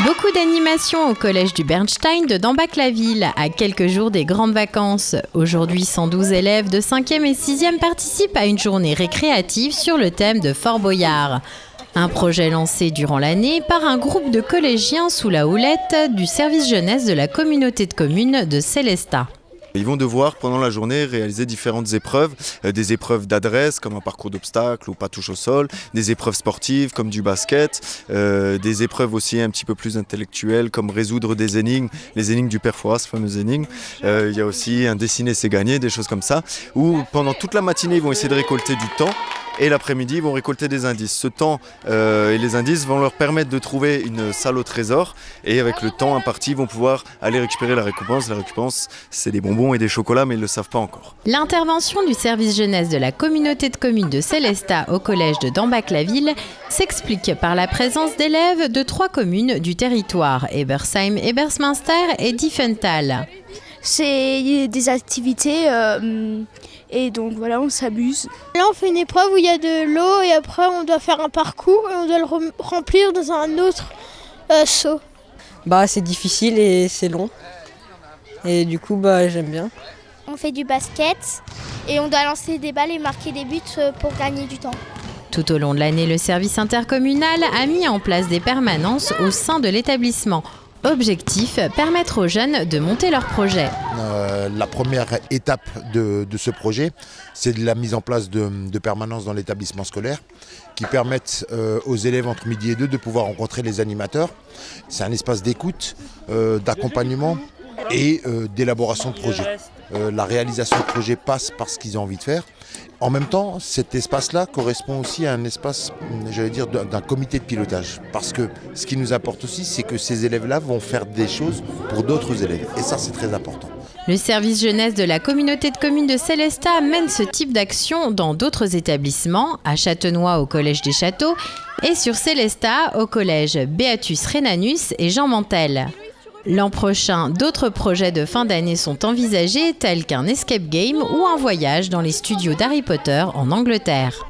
Beaucoup d'animations au collège du Bernstein de Dambach-la-Ville, à quelques jours des grandes vacances. Aujourd'hui, 112 élèves de 5e et 6e participent à une journée récréative sur le thème de Fort Boyard. Un projet lancé durant l'année par un groupe de collégiens sous la houlette du service jeunesse de la communauté de communes de Célestat. Ils vont devoir, pendant la journée, réaliser différentes épreuves, des épreuves d'adresse comme un parcours d'obstacles ou pas touche au sol, des épreuves sportives comme du basket, des épreuves aussi un petit peu plus intellectuelles comme résoudre des énigmes, les énigmes du Père Fouras, ces fameuses énigmes. Il y a aussi un dessiner c'est gagner, des choses comme ça, où pendant toute la matinée, ils vont essayer de récolter du temps. Et l'après-midi, ils vont récolter des indices. Ce temps et les indices vont leur permettre de trouver une salle au trésor. Et avec le temps imparti, ils vont pouvoir aller récupérer la récompense. La récompense, c'est des bonbons et des chocolats, mais ils ne le savent pas encore. L'intervention du service jeunesse de la communauté de communes de Célestat au collège de Dambach-la-Ville s'explique par la présence d'élèves de 3 communes du territoire, Ebersheim, Ebersmünster et Diefenthal. C'est des activités et donc voilà, on s'amuse. Là, on fait une épreuve où il y a de l'eau et après, on doit faire un parcours et on doit le remplir dans un autre seau. C'est difficile et c'est long. Et du coup, j'aime bien. On fait du basket et on doit lancer des balles et marquer des buts pour gagner du temps. Tout au long de l'année, le service intercommunal a mis en place des permanences au sein de l'établissement. Objectif, permettre aux jeunes de monter leur projet. La première étape de ce projet, c'est de la mise en place de permanences dans l'établissement scolaire qui permettent aux élèves entre midi et 2 de pouvoir rencontrer les animateurs. C'est un espace d'écoute, d'accompagnement et d'élaboration de projets. La réalisation de projets passe par ce qu'ils ont envie de faire. En même temps, cet espace-là correspond aussi à un espace, d'un comité de pilotage. Parce que ce qui nous apporte aussi, c'est que ces élèves-là vont faire des choses pour d'autres élèves. Et ça, c'est très important. Le service jeunesse de la communauté de communes de Célestat mène ce type d'action dans d'autres établissements, à Châtenois au collège des Châteaux et sur Célestat au collège Beatus Rhénanus et Jean Mantel. L'an prochain, d'autres projets de fin d'année sont envisagés, tels qu'un escape game ou un voyage dans les studios d'Harry Potter en Angleterre.